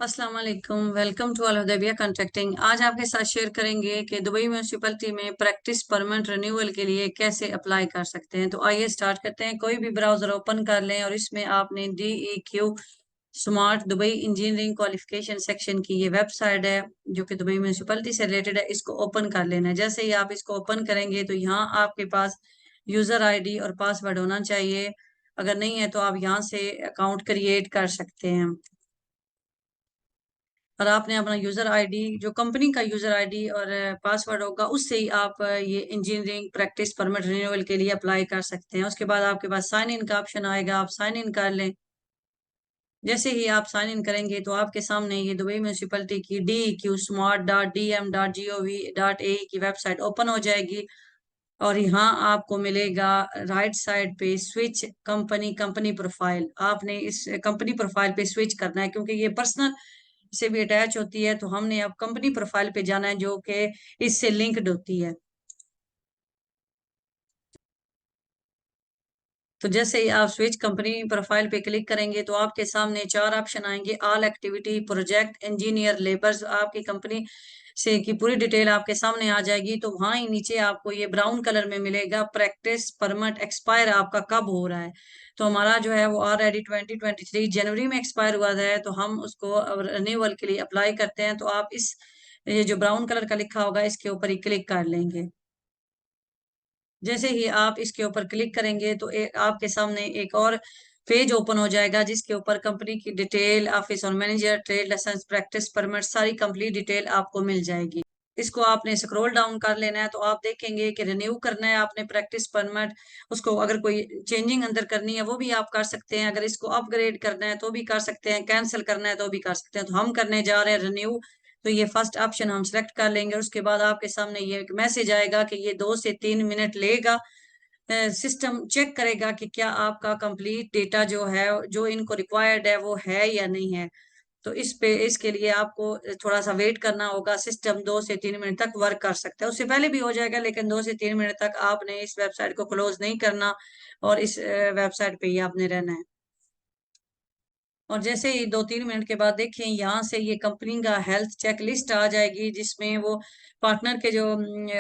अस्सलाम वालेकुम। Welcome to Al Hudaibiya contracting. आज आपके साथ शेयर करेंगे कि दुबई म्यूनिसिपैलिटी में प्रैक्टिस परमिट रिन्यूअल के लिए कैसे अप्लाई कर सकते हैं। तो आइए स्टार्ट करते हैं। कोई भी ब्राउजर ओपन कर लें और इसमें आपने DEQ smart Dubai engineering qualification section की ये वेबसाइट है जो कि दुबई म्यूनिसिपैलिटी से रिलेटेड है। इसको ओपन कर लेना है। जैसे ही आप इसको ओपन करेंगे तो यहाँ आपके पास यूजर आईडी और पासवर्ड होना चाहिए। अगर नहीं है तो आप यहाँ से अकाउंट क्रिएट कर सकते हैं और आपने अपना यूजर आईडी जो कंपनी का यूजर आईडी और पासवर्ड होगा उससे ही आप ये इंजीनियरिंग प्रैक्टिस परमिट रिन्यूअल के लिए अप्लाई कर सकते हैं। उसके बाद आपके पास साइन इन का ऑप्शन आएगा, आप साइन इन कर लें। जैसे ही आप साइन इन करेंगे तो आपके सामने ये दुबई म्यूनिसिपैलिटी की DEQ smart.dm.gov.ae की वेबसाइट ओपन हो जाएगी और यहाँ आपको मिलेगा राइट साइड पे स्विच कंपनी कंपनी प्रोफाइल। आपने इस कंपनी प्रोफाइल पे स्विच करना है क्योंकि ये पर्सनल से भी अटैच होती है। तो हमने अब कंपनी प्रोफाइल पे जाना है जो कि इससे लिंक्ड होती है। तो जैसे ही आप स्विच कंपनी प्रोफाइल पे क्लिक करेंगे तो आपके सामने चार ऑप्शन आएंगे। All activity, project, engineer, labours. आपकी कंपनी से की पूरी डिटेल आपके सामने आ जाएगी। तो वहां ही नीचे आपको ये ब्राउन कलर में मिलेगा प्रैक्टिस परमिट एक्सपायर आपका कब हो रहा है। तो हमारा जो है वो ऑलरेडी 2023 जनवरी में एक्सपायर हुआ है तो हम उसको रिन्यूअल के लिए अप्लाई करते हैं। तो आप इस ये जो ब्राउन कलर का लिखा होगा इसके ऊपर ही क्लिक कर लेंगे। जैसे ही आप इसके ऊपर क्लिक करेंगे तो आपके सामने एक और पेज ओपन हो जाएगा जिसके ऊपर कंपनी की डिटेल, ऑफिस और manager, trade license, practice permit, सारी कंप्लीट डिटेल आपको मिल जाएगी। इसको आपने स्क्रॉल डाउन कर लेना है तो आप देखेंगे कि रिन्यू करना है आपने प्रैक्टिस परमिट। उसको अगर कोई चेंजिंग अंदर करनी है वो भी आप कर सकते हैं। अगर इसको अपग्रेड करना है तो भी कर सकते हैं, कैंसिल करना है तो भी कर सकते हैं। तो हम करने जा रहे हैं रिन्यू। तो ये फर्स्ट ऑप्शन हम सेलेक्ट कर लेंगे। उसके बाद आपके सामने ये एक मैसेज आएगा कि ये 2 से 3 मिनट लेगा। सिस्टम चेक करेगा कि क्या आपका कंप्लीट डेटा जो है जो इनको रिक्वायर्ड है वो है या नहीं है। तो इसके लिए आपको थोड़ा सा वेट करना होगा। सिस्टम 2 से 3 मिनट तक वर्क कर सकता है, उससे पहले भी हो जाएगा लेकिन 2 से 3 मिनट तक आपने इस वेबसाइट को क्लोज नहीं करना और इस वेबसाइट पे ही आपने रहना है। और जैसे ही 2-3 मिनट के बाद देखें यहाँ से ये कंपनी का हेल्थ चेक लिस्ट आ जाएगी जिसमें वो पार्टनर के जो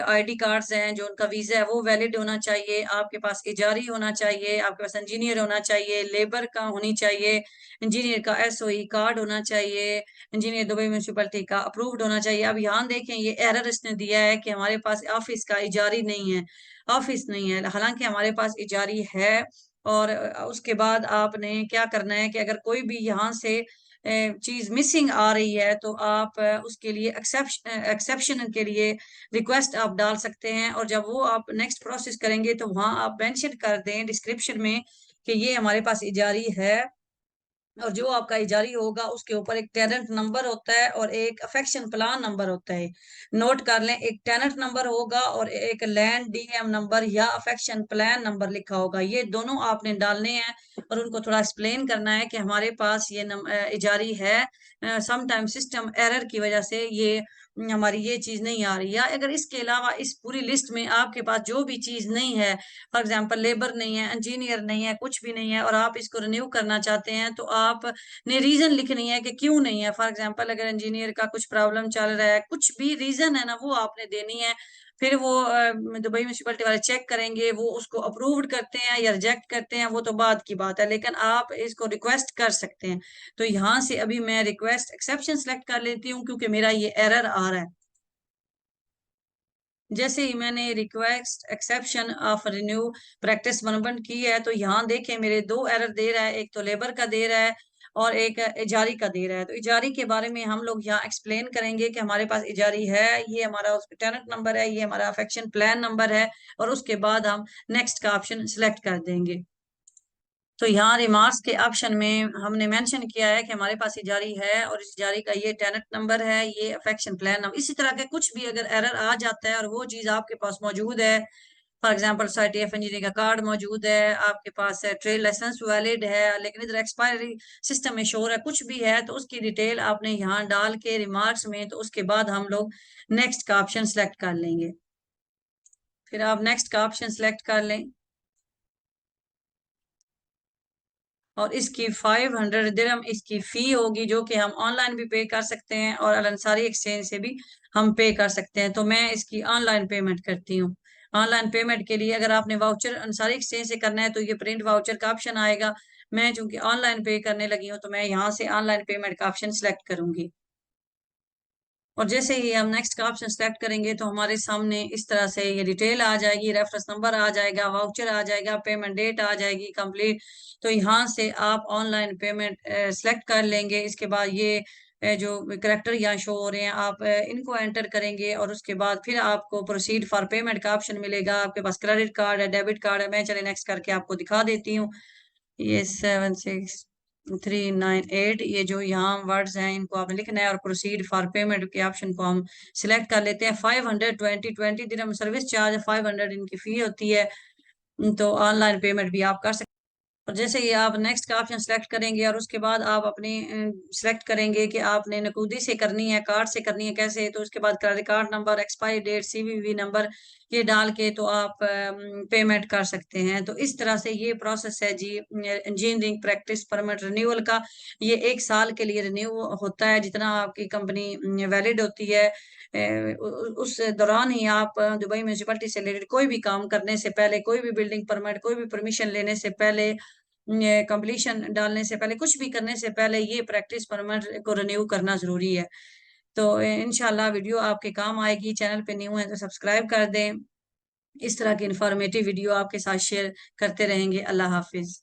आईडी कार्ड्स हैं, जो उनका वीजा है वो वैलिड होना चाहिए, आपके पास इजारी होना चाहिए, आपके पास इंजीनियर होना चाहिए, लेबर का होनी चाहिए, इंजीनियर का SOE कार्ड होना चाहिए, इंजीनियर दुबई म्यूनिसिपैलिटी का अप्रूव्ड होना चाहिए। अब यहाँ देखें ये एरर इसने दिया है कि हमारे पास ऑफिस का इजारी नहीं है, ऑफिस नहीं है, हालांकि हमारे पास इजारी है। और उसके बाद आपने क्या करना है कि अगर कोई भी यहाँ से चीज मिसिंग आ रही है तो आप उसके लिए एक्सेप्शन के लिए रिक्वेस्ट आप डाल सकते हैं। और जब वो आप नेक्स्ट प्रोसेस करेंगे तो वहां आप मेंशन कर दें डिस्क्रिप्शन में कि ये हमारे पास इजारी है। और जो आपका इजारी होगा उसके ऊपर एक टेनेंट नंबर होता है और एक अफेक्शन प्लान नंबर होता है। नोट कर लें, एक टेनेंट नंबर होगा और एक लैंड DM नंबर या अफेक्शन प्लान नंबर लिखा होगा। ये दोनों आपने डालने हैं और उनको थोड़ा एक्सप्लेन करना है कि हमारे पास ये इजारी है। समटाइम सिस्टम एरर की वजह से ये हमारी ये चीज नहीं आ रही है। अगर इसके अलावा इस पूरी लिस्ट में आपके पास जो भी चीज नहीं है, फॉर एग्जांपल लेबर नहीं है, इंजीनियर नहीं है, कुछ भी नहीं है और आप इसको रिन्यू करना चाहते हैं तो आपने रीजन लिखनी है कि क्यों नहीं है। फॉर एग्जांपल अगर इंजीनियर का कुछ प्रॉब्लम चल रहा है, कुछ भी रीजन है ना वो आपने देनी है। फिर वो दुबई म्यूनिसिपैलिटी वाले चेक करेंगे, वो उसको अप्रूव्ड करते हैं या रिजेक्ट करते हैं वो तो बाद की बात है, लेकिन आप इसको रिक्वेस्ट कर सकते हैं। तो यहाँ से अभी मैं रिक्वेस्ट एक्सेप्शन सेलेक्ट कर लेती हूँ क्योंकि मेरा ये एरर आ रहा है। जैसे ही मैंने request exception of renew practice मनबंद की है तो यहाँ देखें मेरे दो एरर दे रहा है, एक तो लेबर का दे रहा है और एक इजारी का दे रहा है। तो इजारी के बारे में हम लोग यहाँ एक्सप्लेन करेंगे कि हमारे पास इजारी है, ये हमारा टेनेंट नंबर है, ये हमारा अफेक्शन प्लान नंबर है। और उसके बाद हम नेक्स्ट का ऑप्शन सिलेक्ट कर देंगे। तो यहाँ रिमार्क्स के ऑप्शन में हमने मेंशन किया है कि हमारे पास ये जारी है और इस जारी का ये टेनेंट नंबर है, ये अफेक्शन प्लान नंबर। इसी तरह के कुछ भी अगर एरर आ जाता है और वो चीज आपके पास मौजूद है, for example society of engineering का कार्ड मौजूद है, आपके पास ट्रेड लाइसेंस वैलिड है लेकिन इधर एक्सपायरी सिस्टम में शोर है, कुछ भी है तो उसकी डिटेल आपने यहाँ डाल के रिमार्क्स में, तो उसके बाद हम लोग नेक्स्ट का ऑप्शन सेलेक्ट कर लेंगे। फिर आप नेक्स्ट का ऑप्शन सेलेक्ट कर लें और इसकी 500 दिरहम इसकी फी होगी, जो कि हम ऑनलाइन भी पे कर सकते हैं और अल अंसारी एक्सचेंज से भी हम पे कर सकते हैं। तो मैं इसकी ऑनलाइन पेमेंट करती हूँ। ऑनलाइन पेमेंट के लिए अगर आपने वाउचर अंसारी एक्सचेंज से करना है तो ये प्रिंट वाउचर का ऑप्शन आएगा। मैं चूंकि ऑनलाइन पे करने लगी हूँ तो मैं यहाँ से ऑनलाइन पेमेंट का ऑप्शन सिलेक्ट करूंगी। और जैसे ही हम नेक्स्ट का ऑप्शन सेलेक्ट करेंगे तो हमारे सामने इस तरह से ये डिटेल आ जाएगी, रेफरेंस नंबर आ जाएगा, वाउचर आ जाएगा, पेमेंट डेट आ जाएगी कंप्लीट। तो यहाँ से आप ऑनलाइन पेमेंट सेलेक्ट कर लेंगे। इसके बाद ये जो करेक्टर यहाँ शो हो रहे हैं आप इनको एंटर करेंगे और उसके बाद फिर आपको प्रोसीड फॉर पेमेंट का ऑप्शन मिलेगा। आपके पास क्रेडिट कार्ड है, डेबिट कार्ड है। मैं चले नेक्स्ट करके आपको दिखा देती हूँ। ये 76398 ये जो यहाँ वर्ड्स हैं इनको आपने लिखना है और प्रोसीड फॉर पेमेंट के ऑप्शन को हम सिलेक्ट कर लेते हैं। 520 दिरहम सर्विस चार्ज, 500 इनकी फी होती है। तो ऑनलाइन पेमेंट भी आप कर सकते हैं। और जैसे ही आप नेक्स्ट का ऑप्शन सेलेक्ट करेंगे और उसके बाद आप अपनी सेलेक्ट करेंगे कि आपने नकदी से करनी है, कार्ड से करनी है, कैसे। तो उसके बाद credit card number, expiry date, CVV number ये डाल के तो आप पेमेंट कर सकते हैं। तो इस तरह से ये प्रोसेस है जी इंजीनियरिंग प्रैक्टिस परमिट रिन्यूअल का। ये 1 साल के लिए रिन्यू होता है, जितना आपकी कंपनी वैलिड होती है। उस दौरान ही आप दुबई म्यूनिसिपैलिटी से रिलेटेड कोई भी काम करने से पहले, कोई भी बिल्डिंग परमिट, कोई भी परमिशन लेने से पहले, कंप्लीशन डालने से पहले, कुछ भी करने से पहले ये प्रैक्टिस परमिट को रिन्यू करना जरूरी है। तो इंशाल्लाह वीडियो आपके काम आएगी। चैनल पे न्यू है तो सब्सक्राइब कर दें। इस तरह की इंफॉर्मेटिव वीडियो आपके साथ शेयर करते रहेंगे। अल्लाह हाफिज।